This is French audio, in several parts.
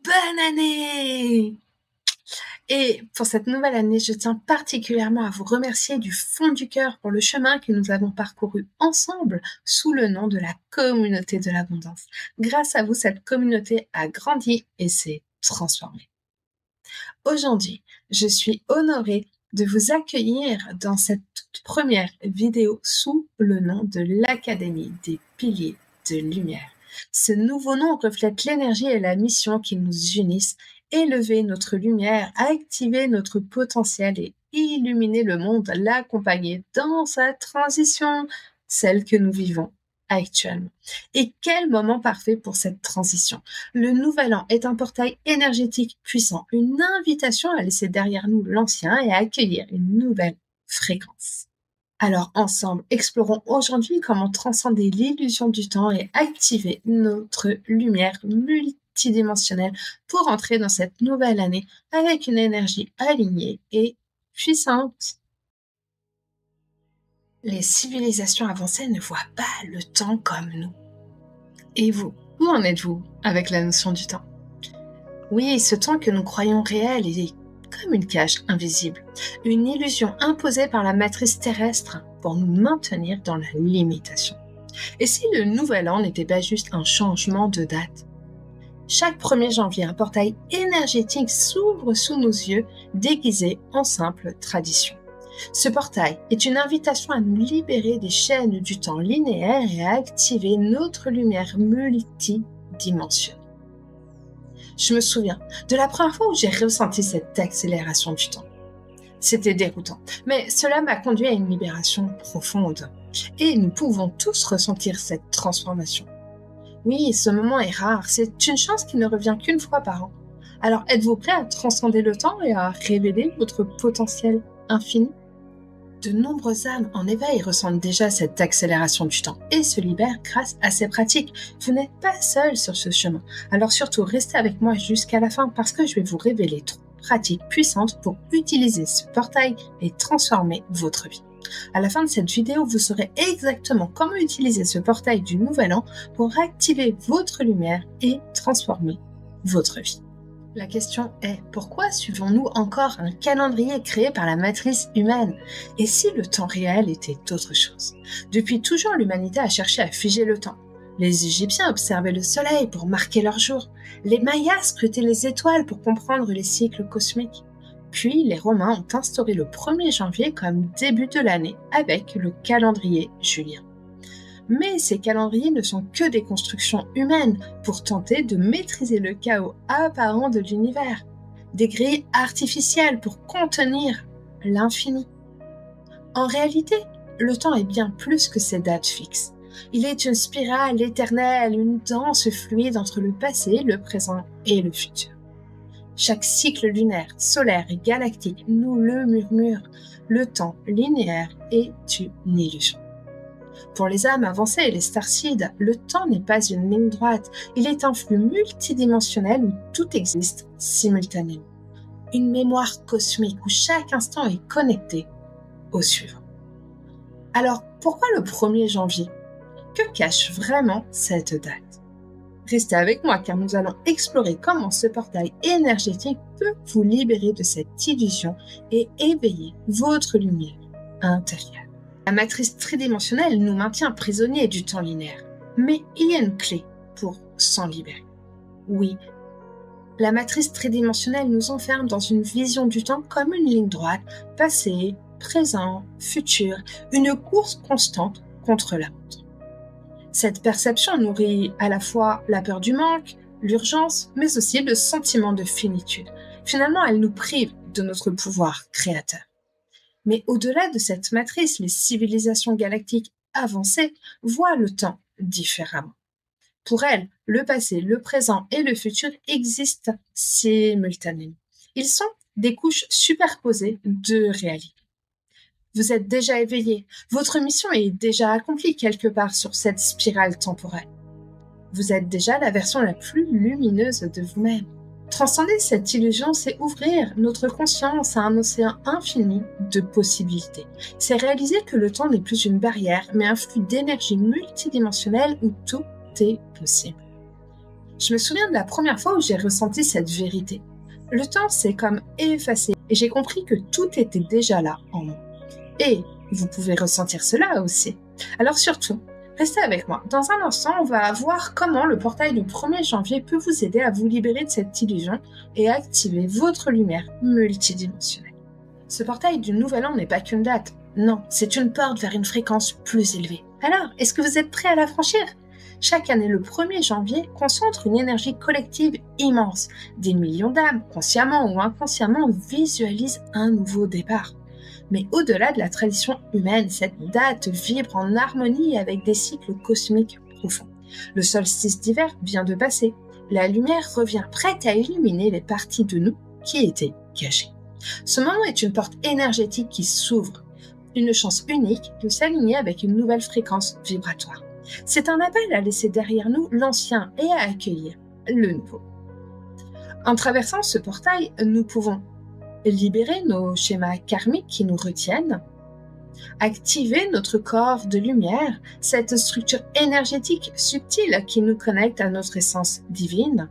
Bonne année! Et pour cette nouvelle année, je tiens particulièrement à vous remercier du fond du cœur pour le chemin que nous avons parcouru ensemble sous le nom de la communauté de l'abondance. Grâce à vous, cette communauté a grandi et s'est transformée. Aujourd'hui, je suis honorée de vous accueillir dans cette toute première vidéo sous le nom de l'Académie des piliers de lumière. Ce nouveau nom reflète l'énergie et la mission qui nous unissent, élever notre lumière, activer notre potentiel et illuminer le monde, l'accompagner dans sa transition, celle que nous vivons actuellement. Et quel moment parfait pour cette transition! Le nouvel an est un portail énergétique puissant, une invitation à laisser derrière nous l'ancien et à accueillir une nouvelle fréquence. Alors ensemble, explorons aujourd'hui comment transcender l'illusion du temps et activer notre lumière multidimensionnelle pour entrer dans cette nouvelle année avec une énergie alignée et puissante. Les civilisations avancées ne voient pas le temps comme nous. Et vous, où en êtes-vous avec la notion du temps? Oui, ce temps que nous croyons réel est comme une cage invisible, une illusion imposée par la matrice terrestre pour nous maintenir dans la limitation. Et si le nouvel an n'était pas juste un changement de date? Chaque 1er janvier, un portail énergétique s'ouvre sous nos yeux, déguisé en simple tradition. Ce portail est une invitation à nous libérer des chaînes du temps linéaire et à activer notre lumière multidimensionnelle. Je me souviens de la première fois où j'ai ressenti cette accélération du temps. C'était déroutant, mais cela m'a conduit à une libération profonde. Et nous pouvons tous ressentir cette transformation. Oui, ce moment est rare, c'est une chance qui ne revient qu'une fois par an. Alors êtes-vous prêt à transcender le temps et à révéler votre potentiel infini? De nombreuses âmes en éveil ressentent déjà cette accélération du temps et se libèrent grâce à ces pratiques. Vous n'êtes pas seul sur ce chemin. Alors surtout, restez avec moi jusqu'à la fin parce que je vais vous révéler 3 pratiques puissantes pour utiliser ce portail et transformer votre vie. À la fin de cette vidéo, vous saurez exactement comment utiliser ce portail du Nouvel An pour activer votre lumière et transformer votre vie. La question est, pourquoi suivons-nous encore un calendrier créé par la matrice humaine? Et si le temps réel était autre chose? Depuis toujours, l'humanité a cherché à figer le temps. Les Égyptiens observaient le soleil pour marquer leur jour. Les Mayas scrutaient les étoiles pour comprendre les cycles cosmiques. Puis, les Romains ont instauré le 1er janvier comme début de l'année avec le calendrier julien. Mais ces calendriers ne sont que des constructions humaines pour tenter de maîtriser le chaos apparent de l'univers, des grilles artificielles pour contenir l'infini. En réalité, le temps est bien plus que ces dates fixes. Il est une spirale éternelle, une danse fluide entre le passé, le présent et le futur. Chaque cycle lunaire, solaire et galactique nous le murmure. Le temps linéaire est une illusion. Pour les âmes avancées et les starseeds, le temps n'est pas une ligne droite, il est un flux multidimensionnel où tout existe simultanément. Une mémoire cosmique où chaque instant est connecté au suivant. Alors, pourquoi le 1er janvier? Que cache vraiment cette date? Restez avec moi car nous allons explorer comment ce portail énergétique peut vous libérer de cette illusion et éveiller votre lumière intérieure. La matrice tridimensionnelle nous maintient prisonniers du temps linéaire. Mais il y a une clé pour s'en libérer. Oui, la matrice tridimensionnelle nous enferme dans une vision du temps comme une ligne droite, passé, présent, futur, une course constante contre la montre. Cette perception nourrit à la fois la peur du manque, l'urgence, mais aussi le sentiment de finitude. Finalement, elle nous prive de notre pouvoir créateur. Mais au-delà de cette matrice, les civilisations galactiques avancées voient le temps différemment. Pour elles, le passé, le présent et le futur existent simultanément. Ils sont des couches superposées de réalité. Vous êtes déjà éveillé, votre mission est déjà accomplie quelque part sur cette spirale temporelle. Vous êtes déjà la version la plus lumineuse de vous-même. Transcender cette illusion, c'est ouvrir notre conscience à un océan infini de possibilités. C'est réaliser que le temps n'est plus une barrière, mais un flux d'énergie multidimensionnelle où tout est possible. Je me souviens de la première fois où j'ai ressenti cette vérité. Le temps s'est comme effacé et j'ai compris que tout était déjà là en moi. Et vous pouvez ressentir cela aussi. Alors surtout, restez avec moi. Dans un instant, on va voir comment le portail du 1er janvier peut vous aider à vous libérer de cette illusion et activer votre lumière multidimensionnelle. Ce portail du Nouvel An n'est pas qu'une date. Non, c'est une porte vers une fréquence plus élevée. Alors, est-ce que vous êtes prêts à la franchir ? Chaque année, le 1er janvier concentre une énergie collective immense. Des millions d'âmes, consciemment ou inconsciemment, visualisent un nouveau départ. Mais au-delà de la tradition humaine, cette date vibre en harmonie avec des cycles cosmiques profonds. Le solstice d'hiver vient de passer. La lumière revient prête à illuminer les parties de nous qui étaient cachées. Ce moment est une porte énergétique qui s'ouvre. Une chance unique de s'aligner avec une nouvelle fréquence vibratoire. C'est un appel à laisser derrière nous l'ancien et à accueillir le nouveau. En traversant ce portail, nous pouvons libérer nos schémas karmiques qui nous retiennent, activer notre corps de lumière, cette structure énergétique subtile qui nous connecte à notre essence divine,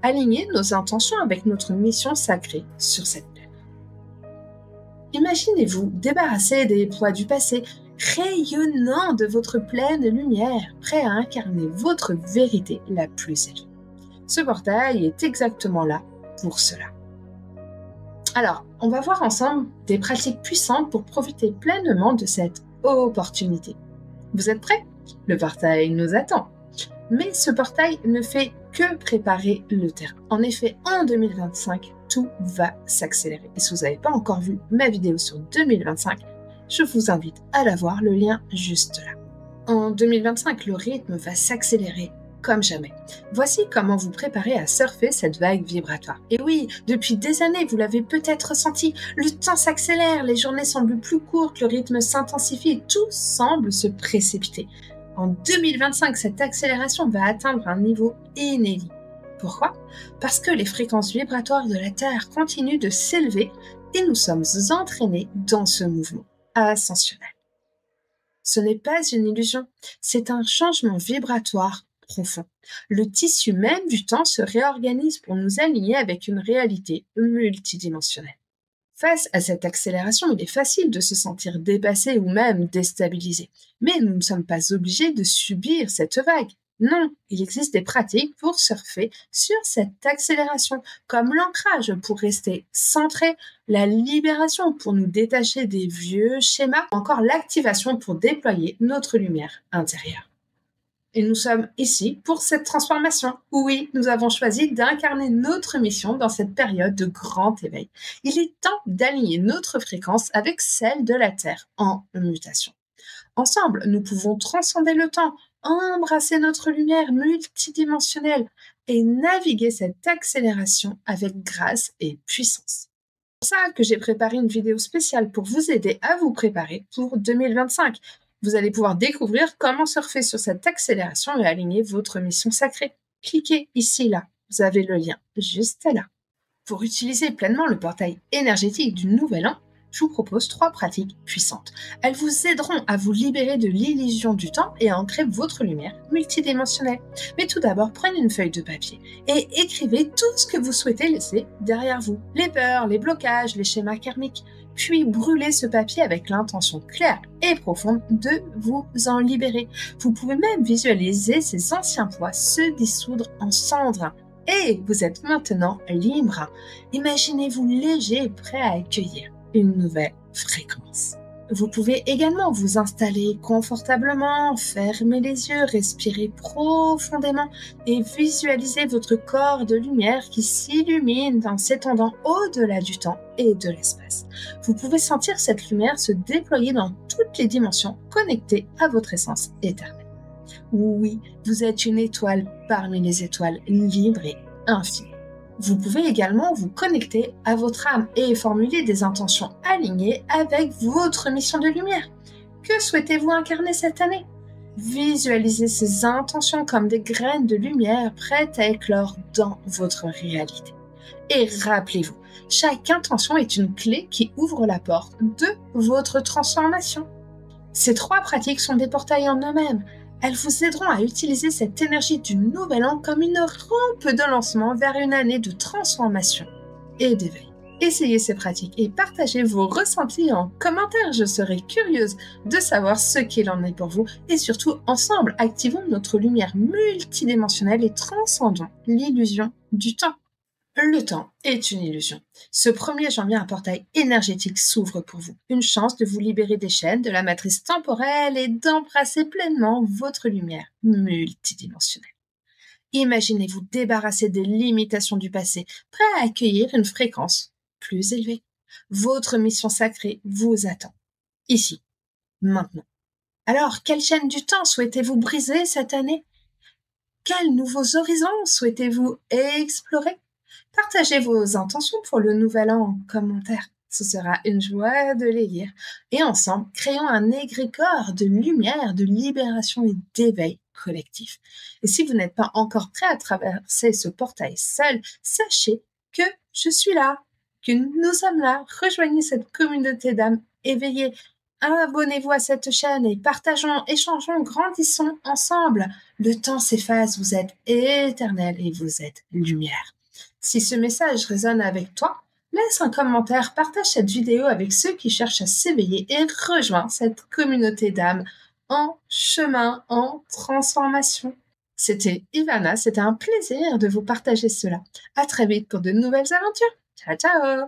aligner nos intentions avec notre mission sacrée sur cette terre. Imaginez-vous débarrasser des poids du passé, rayonnant de votre pleine lumière, prêt à incarner votre vérité la plus élevée. Ce portail est exactement là pour cela. Alors, on va voir ensemble des pratiques puissantes pour profiter pleinement de cette opportunité. Vous êtes prêts ? Le portail nous attend. Mais ce portail ne fait que préparer le terrain. En effet, en 2025, tout va s'accélérer. Et si vous n'avez pas encore vu ma vidéo sur 2025, je vous invite à la voir, le lien juste là. En 2025, le rythme va s'accélérer comme jamais. Voici comment vous préparer à surfer cette vague vibratoire. Et oui, depuis des années, vous l'avez peut-être ressenti, le temps s'accélère, les journées semblent plus courtes, le rythme s'intensifie et tout semble se précipiter. En 2025, cette accélération va atteindre un niveau inédit. Pourquoi ? Parce que les fréquences vibratoires de la Terre continuent de s'élever et nous sommes entraînés dans ce mouvement ascensionnel. Ce n'est pas une illusion, c'est un changement vibratoire profond. Le tissu même du temps se réorganise pour nous aligner avec une réalité multidimensionnelle. Face à cette accélération, il est facile de se sentir dépassé ou même déstabilisé. Mais nous ne sommes pas obligés de subir cette vague. Non, il existe des pratiques pour surfer sur cette accélération, comme l'ancrage pour rester centré, la libération pour nous détacher des vieux schémas, ou encore l'activation pour déployer notre lumière intérieure. Et nous sommes ici pour cette transformation. Oui, nous avons choisi d'incarner notre mission dans cette période de grand éveil. Il est temps d'aligner notre fréquence avec celle de la Terre en mutation. Ensemble, nous pouvons transcender le temps, embrasser notre lumière multidimensionnelle et naviguer cette accélération avec grâce et puissance. C'est pour ça que j'ai préparé une vidéo spéciale pour vous aider à vous préparer pour 2025. Vous allez pouvoir découvrir comment surfer sur cette accélération et aligner votre mission sacrée. Cliquez ici, là. Vous avez le lien juste là. Pour utiliser pleinement le portail énergétique du Nouvel An, je vous propose 3 pratiques puissantes. Elles vous aideront à vous libérer de l'illusion du temps et à ancrer votre lumière multidimensionnelle. Mais tout d'abord, prenez une feuille de papier et écrivez tout ce que vous souhaitez laisser derrière vous. Les peurs, les blocages, les schémas karmiques. Puis brûlez ce papier avec l'intention claire et profonde de vous en libérer. Vous pouvez même visualiser ces anciens poids se dissoudre en cendres. Et vous êtes maintenant libre. Imaginez-vous léger et prêt à accueillir une nouvelle fréquence. Vous pouvez également vous installer confortablement, fermer les yeux, respirer profondément et visualiser votre corps de lumière qui s'illumine en s'étendant au-delà du temps et de l'espace. Vous pouvez sentir cette lumière se déployer dans toutes les dimensions connectées à votre essence éternelle. Oui, vous êtes une étoile parmi les étoiles, libre et infinie. Vous pouvez également vous connecter à votre âme et formuler des intentions alignées avec votre mission de lumière. Que souhaitez-vous incarner cette année ? Visualisez ces intentions comme des graines de lumière prêtes à éclore dans votre réalité. Et rappelez-vous, chaque intention est une clé qui ouvre la porte de votre transformation. Ces 3 pratiques sont des portails en eux-mêmes. Elles vous aideront à utiliser cette énergie du nouvel an comme une rampe de lancement vers une année de transformation et d'éveil. Essayez ces pratiques et partagez vos ressentis en commentaire. Je serai curieuse de savoir ce qu'il en est pour vous. Et surtout, ensemble, activons notre lumière multidimensionnelle et transcendons l'illusion du temps. Le temps est une illusion. Ce 1er janvier, un portail énergétique s'ouvre pour vous. Une chance de vous libérer des chaînes de la matrice temporelle et d'embrasser pleinement votre lumière multidimensionnelle. Imaginez-vous débarrasser des limitations du passé, prêt à accueillir une fréquence plus élevée. Votre mission sacrée vous attend. Ici, maintenant. Alors, quelle chaîne du temps souhaitez-vous briser cette année? Quels nouveaux horizons souhaitez-vous explorer? Partagez vos intentions pour le nouvel an en commentaire. Ce sera une joie de les lire. Et ensemble, créons un égrégore de lumière, de libération et d'éveil collectif. Et si vous n'êtes pas encore prêt à traverser ce portail seul, sachez que je suis là, que nous sommes là. Rejoignez cette communauté d'âmes éveillées. Abonnez-vous à cette chaîne et partageons, échangeons, grandissons ensemble. Le temps s'efface, vous êtes éternel et vous êtes lumière. Si ce message résonne avec toi, laisse un commentaire, partage cette vidéo avec ceux qui cherchent à s'éveiller et rejoins cette communauté d'âmes en chemin, en transformation. C'était Ivana, c'était un plaisir de vous partager cela. À très vite pour de nouvelles aventures. Ciao, ciao!